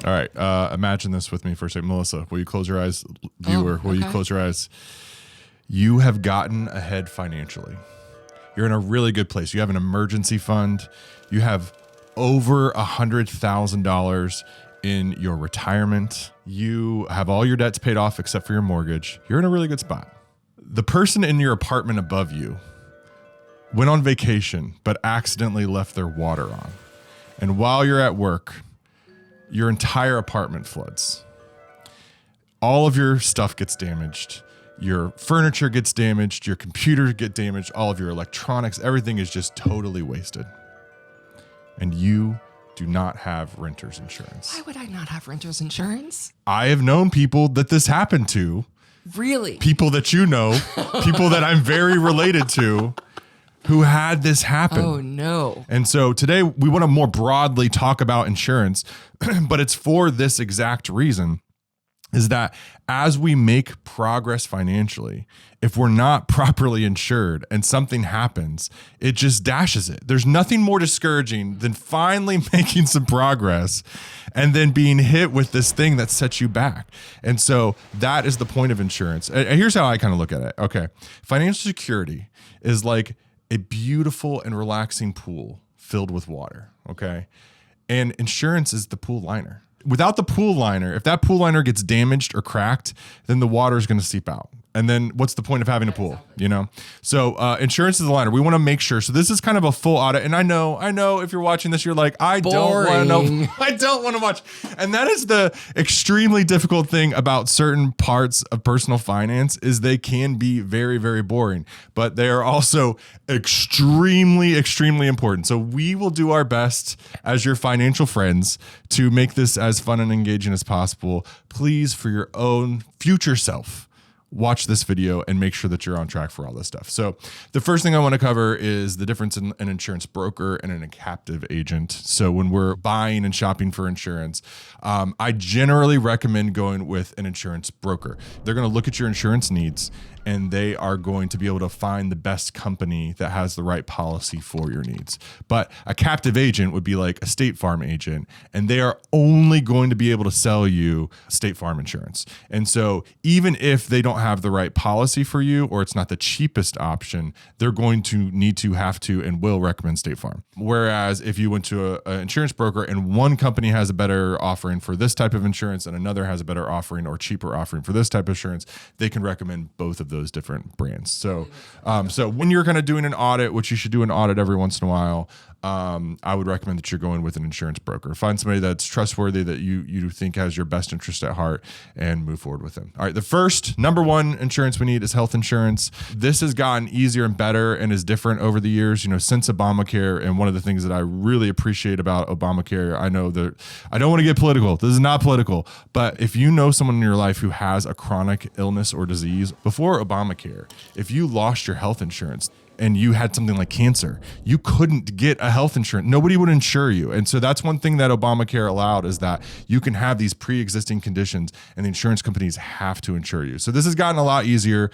All right. Imagine this with me for a second. Melissa, will you close your eyes? Viewer, will you close your eyes? You have gotten ahead financially. You're in a really good place. You have an emergency fund. You have over $100,000 in your retirement. You have all your debts paid off except for your mortgage. You're in a really good spot. The person in your apartment above you went on vacation, but accidentally left their water on. And while you're at work, your entire apartment floods. All of your stuff gets damaged. Your furniture gets damaged. Your computers get damaged. All of your electronics, everything is just totally wasted. And you do not have renter's insurance. Why would I not have renter's insurance? I have known people that this happened to. Really? People that you know, people that I'm very related to, who had this happen. Oh, no. And so today we want to more broadly talk about insurance, but it's for this exact reason, is that as we make progress financially, if we're not properly insured and something happens, it just dashes it. There's nothing more discouraging than finally making some progress and then being hit with this thing that sets you back. And so that is the point of insurance. And here's how I kind of look at it. Okay. Financial security is like a beautiful and relaxing pool filled with water, okay? And insurance is the pool liner. Without the pool liner, if that pool liner gets damaged or cracked, then the water is going to seep out. And then what's the point of having a pool, you know? So insurance is the liner. We want to make sure. So this is kind of a full audit. And I know if you're watching this, you're like, I don't want to know. I don't want to watch. And that is the extremely difficult thing about certain parts of personal finance is they can be very, very boring, but they are also extremely, extremely important. So we will do our best as your financial friends to make this as fun and engaging as possible. Please, for your own future self, watch this video and make sure that you're on track for all this stuff. So the first thing I want to cover is the difference in an insurance broker and a captive agent. So when we're buying and shopping for insurance, I generally recommend going with an insurance broker. They're going to look at your insurance needs and they are going to be able to find the best company that has the right policy for your needs. But a captive agent would be like a State Farm agent, and they are only going to be able to sell you State Farm insurance. And so even if they don't have the right policy for you, or it's not the cheapest option, they're going to need to have to and will recommend State Farm. Whereas if you went to an insurance broker and one company has a better offering for this type of insurance and another has a better offering or cheaper offering for this type of insurance, they can recommend both of those different brands. So, so when you're kind of doing an audit, which you should do an audit every once in a while, I would recommend that you're going with an insurance broker. Find somebody that's trustworthy, that you think has your best interest at heart, and move forward with them. All right, the first number one insurance we need is health insurance. This has gotten easier and better and is different over the years, since Obamacare. And one of the things that I really appreciate about Obamacare, I know that I don't want to get political. This is not political, but if you know someone in your life who has a chronic illness or disease, before Obamacare, if you lost your health insurance and you had something like cancer, you couldn't get a health insurance. Nobody would insure you. And so that's one thing that Obamacare allowed, is that you can have these pre-existing conditions and the insurance companies have to insure you. So this has gotten a lot easier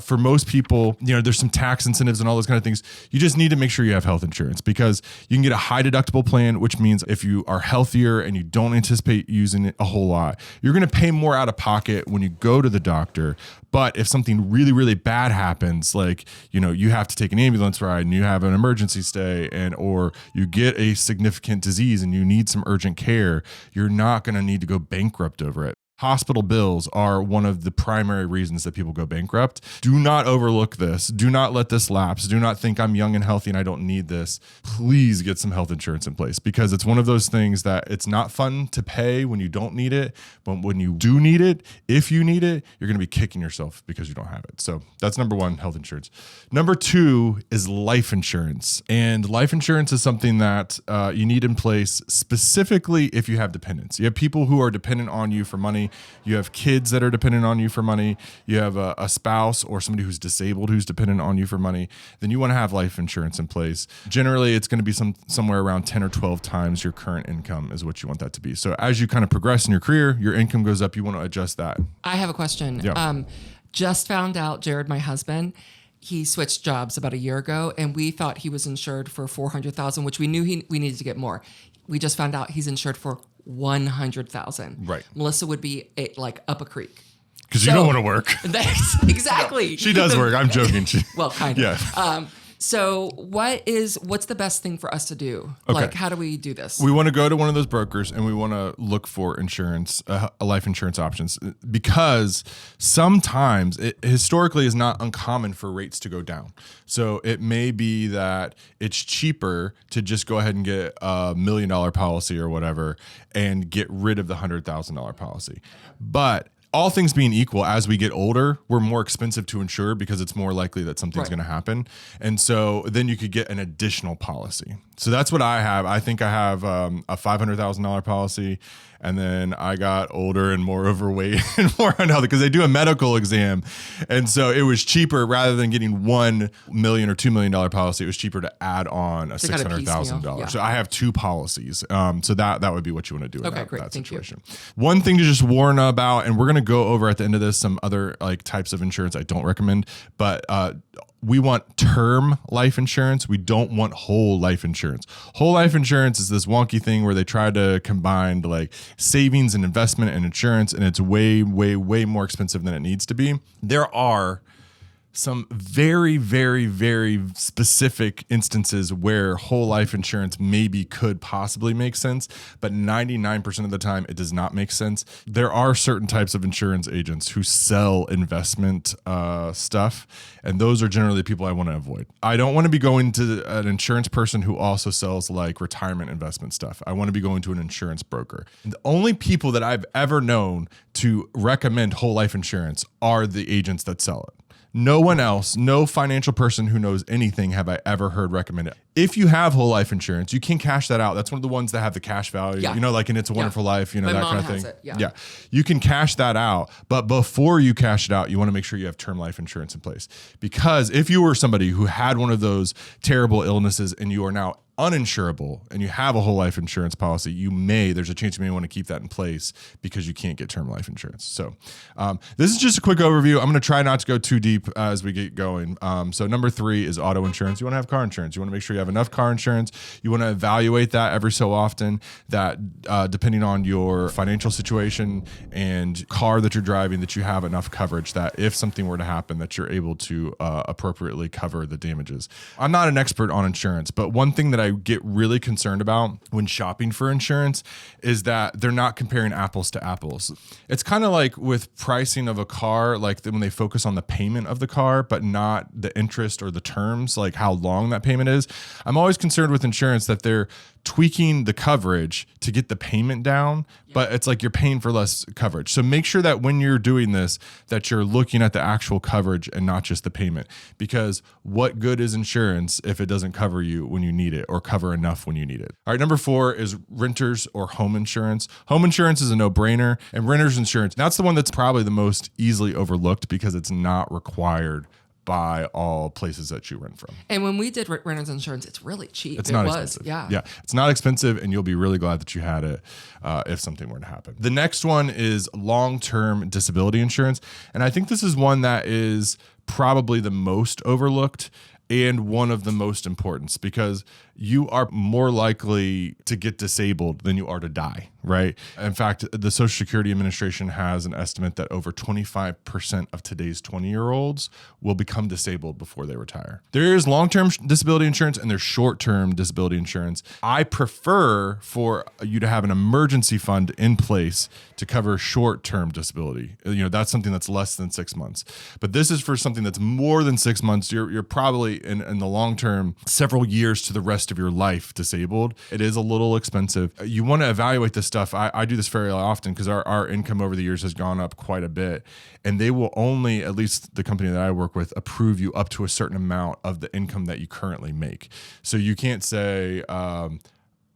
for most people. There's some tax incentives and all those kind of things. You just need to make sure you have health insurance, because you can get a high deductible plan, which means if you are healthier and you don't anticipate using it a whole lot, you're going to pay more out of pocket when you go to the doctor. But if something really, really bad happens, like, you have to take an ambulance ride and you have an emergency stay, or you get a significant disease and you need some urgent care, you're not going to need to go bankrupt over it. Hospital bills are one of the primary reasons that people go bankrupt. Do not overlook this. Do not let this lapse. Do not think I'm young and healthy and I don't need this. Please get some health insurance in place, because it's one of those things that it's not fun to pay when you don't need it. But when you do need it, if you need it, you're going to be kicking yourself because you don't have it. So that's number one, health insurance. Number two is life insurance. And life insurance is something that you need in place specifically if you have dependents. You have people who are dependent on you for money. You have kids that are dependent on you for money. You have a spouse or somebody who's disabled who's dependent on you for money. Then you want to have life insurance in place. Generally, it's going to be somewhere around 10 or 12 times your current income is what you want that to be. So as you kind of progress in your career, your income goes up. You want to adjust that. I have a question. Yeah. Just found out, Jared, my husband, he switched jobs about a year ago, and we thought he was insured for $400,000, which we knew we needed to get more. We just found out he's insured for 100,000. Right. Melissa would be like up a creek. Because you don't want to work. Exactly. She does work. I'm joking. Well, kind of. Yeah. So what's the best thing for us to do? Okay. Like, how do we do this? We want to go to one of those brokers and we want to look for insurance, life insurance options, because sometimes it historically is not uncommon for rates to go down. So it may be that it's cheaper to just go ahead and get a $1 million policy or whatever and get rid of the $100,000 policy. But all things being equal, as we get older, we're more expensive to insure because it's more likely that something's going to happen. And so then you could get an additional policy. So that's what I have. I think I have a $500,000 policy. And then I got older and more overweight and more unhealthy because they do a medical exam. And so it was cheaper rather than getting $1 million or $2 million policy. It was cheaper to add on a $600,000. Yeah. So I have two policies. So that would be what you want to do in that situation. One thing to just warn about, and we're going to go over at the end of this some other like types of insurance I don't recommend, but we want term life insurance. We don't want whole life insurance. Whole life insurance is this wonky thing where they try to combine like savings and investment and insurance, and it's way, way, way more expensive than it needs to be. There are some very, very, very specific instances where whole life insurance maybe could possibly make sense, but 99% of the time it does not make sense. There are certain types of insurance agents who sell investment stuff, and those are generally people I want to avoid. I don't want to be going to an insurance person who also sells like retirement investment stuff. I want to be going to an insurance broker. And the only people that I've ever known to recommend whole life insurance are the agents that sell it. No one else, no financial person who knows anything have I ever heard recommend it. If you have whole life insurance, you can cash that out. That's one of the ones that have the cash value, you know, like in It's a Wonderful Life, you know, that kind of thing. Yeah. You can cash that out. But before you cash it out, you want to make sure you have term life insurance in place. Because if you were somebody who had one of those terrible illnesses and you are now uninsurable and you have a whole life insurance policy, there's a chance you may want to keep that in place because you can't get term life insurance. So this is just a quick overview. I'm going to try not to go too deep as we get going. So number 3 is auto insurance. You want to have car insurance. You want to make sure you have enough car insurance. You want to evaluate that every so often, that depending on your financial situation and car that you're driving, that you have enough coverage that if something were to happen, that you're able to appropriately cover the damages. I'm not an expert on insurance, but one thing that I get really concerned about when shopping for insurance is that they're not comparing apples to apples. It's kind of like with pricing of a car, like when they focus on the payment of the car, but not the interest or the terms, like how long that payment is. I'm always concerned with insurance that they're tweaking the coverage to get the payment down, but it's like you're paying for less coverage. So make sure that when you're doing this, that you're looking at the actual coverage and not just the payment, because what good is insurance if it doesn't cover you when you need it or cover enough when you need it? All right, number 4 is renters or home insurance. Home insurance is a no-brainer, and renters insurance, that's the one that's probably the most easily overlooked because it's not required by all places that you rent from. And when we did renters insurance, it's really cheap. It's not expensive. Yeah. It's not expensive, and you'll be really glad that you had it if something were to happen. The next one is long-term disability insurance. And I think this is one that is probably the most overlooked and one of the most important, because you are more likely to get disabled than you are to die, right? In fact, the Social Security Administration has an estimate that over 25% of today's 20-year-olds will become disabled before they retire. There is long-term disability insurance and there's short-term disability insurance. I prefer for you to have an emergency fund in place to cover short-term disability. You know, that's something that's less than 6 months. But this is for something that's more than 6 months. You're probably in the long term, several years to the rest of your life disabled. It is a little expensive. You want to evaluate this stuff. I do this very often because our income over the years has gone up quite a bit. And they will only, at least the company that I work with, approve you up to a certain amount of the income that you currently make. So you can't say,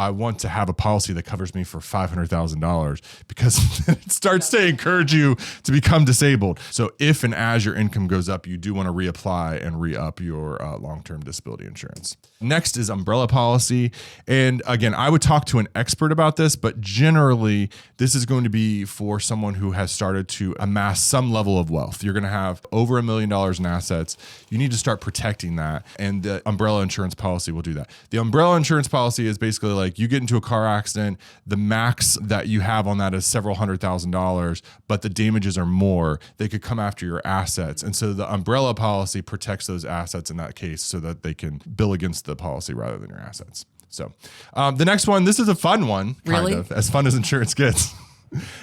I want to have a policy that covers me for $500,000 because it starts to encourage you to become disabled. So if and as your income goes up, you do want to reapply and re-up your long-term disability insurance. Next is umbrella policy. And again, I would talk to an expert about this, but generally this is going to be for someone who has started to amass some level of wealth. You're going to have over $1 million in assets. You need to start protecting that. And the umbrella insurance policy will do that. The umbrella insurance policy is basically like, like you get into a car accident, the max that you have on that is several $100,000, but the damages are more. They could come after your assets. And so the umbrella policy protects those assets in that case so that they can bill against the policy rather than your assets. So the next one, this is a fun one, kind of, as fun as insurance gets.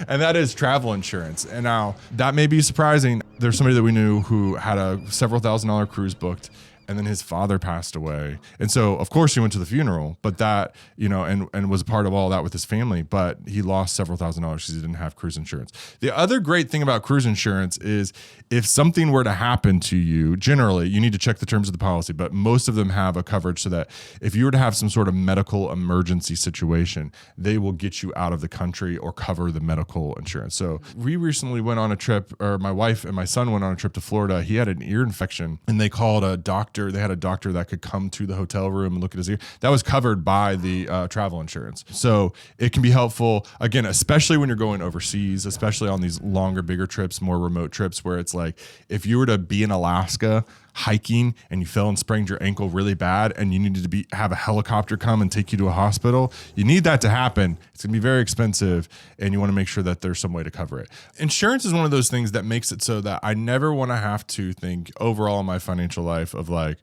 And that is travel insurance. And now that may be surprising. There's somebody that we knew who had a several $1,000 cruise booked, and then his father passed away. And so, of course, he went to the funeral, but that, and was a part of all that with his family, but he lost several $1,000s because he didn't have cruise insurance. The other great thing about cruise insurance is if something were to happen to you, generally, you need to check the terms of the policy, but most of them have a coverage so that if you were to have some sort of medical emergency situation, they will get you out of the country or cover the medical insurance. So we recently went on a trip, or my wife and my son went on a trip to Florida. He had an ear infection, and they called a doctor. They had a doctor that could come to the hotel room and look at his ear. That was covered by the travel insurance. So it can be helpful, again, especially when you're going overseas, especially on these longer, bigger trips, more remote trips, where it's like, if you were to be in Alaska hiking and you fell and sprained your ankle really bad and you needed to have a helicopter come and take you to a hospital, you need that to happen. It's gonna be very expensive, and you wanna make sure that there's some way to cover it. Insurance is one of those things that makes it so that I never wanna have to think overall in my financial life of like,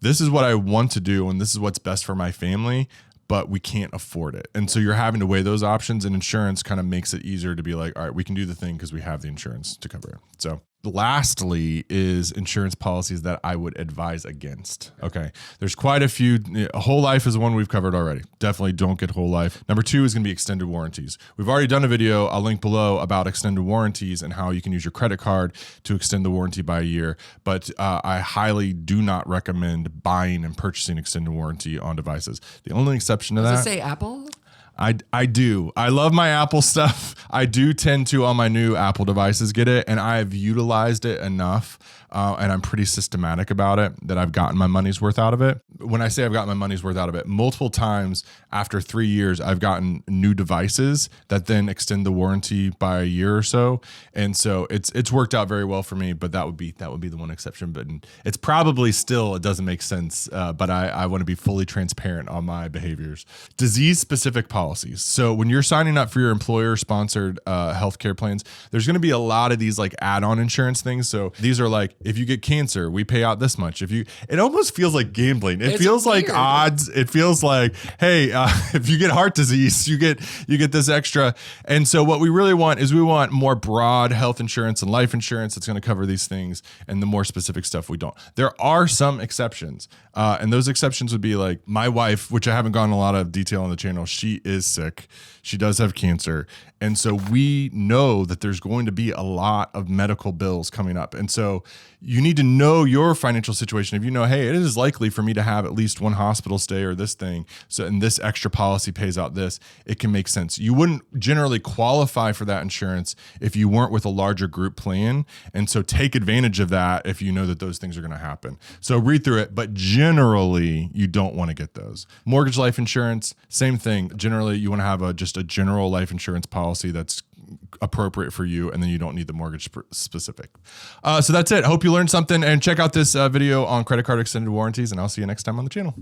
this is what I want to do and this is what's best for my family, but we can't afford it. And so you're having to weigh those options, and insurance kind of makes it easier to be like, all right, we can do the thing because we have the insurance to cover it. So lastly is insurance policies that I would advise against. Okay. There's quite a few. Whole life is one we've covered already. Definitely don't get whole life. Number 2 is going to be extended warranties. We've already done a video, I'll link below, about extended warranties and how you can use your credit card to extend the warranty by a year. But I highly do not recommend buying and purchasing extended warranty on devices. The only exception to that. Does it say Apple? I do. I love my Apple stuff. I do tend to, on my new Apple devices, get it, and I've utilized it enough, and I'm pretty systematic about it, that I've gotten my money's worth out of it. When I say I've gotten my money's worth out of it, multiple times after 3 years, I've gotten new devices that then extend the warranty by a year or so, and so it's worked out very well for me. But that would be the one exception. But it's probably still, it doesn't make sense. But I want to be fully transparent on my behaviors. Disease-specific policies. So when you're signing up for your employer-sponsored healthcare plans, there's going to be a lot of these like add-on insurance things. So these are like, if you get cancer, we pay out this much. It almost feels like gambling. It feels weird. Like odds. It feels like, hey, if you get heart disease, you get this extra. And so what we really want is we want more broad health insurance and life insurance that's going to cover these things, and the more specific stuff we don't. There are some exceptions, and those exceptions would be like my wife, which I haven't gone in a lot of detail on the channel. She is sick. She does have cancer. And so we know that there's going to be a lot of medical bills coming up. And so you need to know your financial situation. If you know, hey, it is likely for me to have at least one hospital stay or this thing, so and this extra policy pays out this, it can make sense. You wouldn't generally qualify for that insurance if you weren't with a larger group plan. And so take advantage of that if you know that those things are going to happen. So read through it, but generally you don't want to get those. Mortgage life insurance, same thing. Generally you want to have just a general life insurance policy that's appropriate for you, and then you don't need the mortgage specific. So that's it. Hope you learned something, and check out this video on credit card extended warranties, and I'll see you next time on the channel.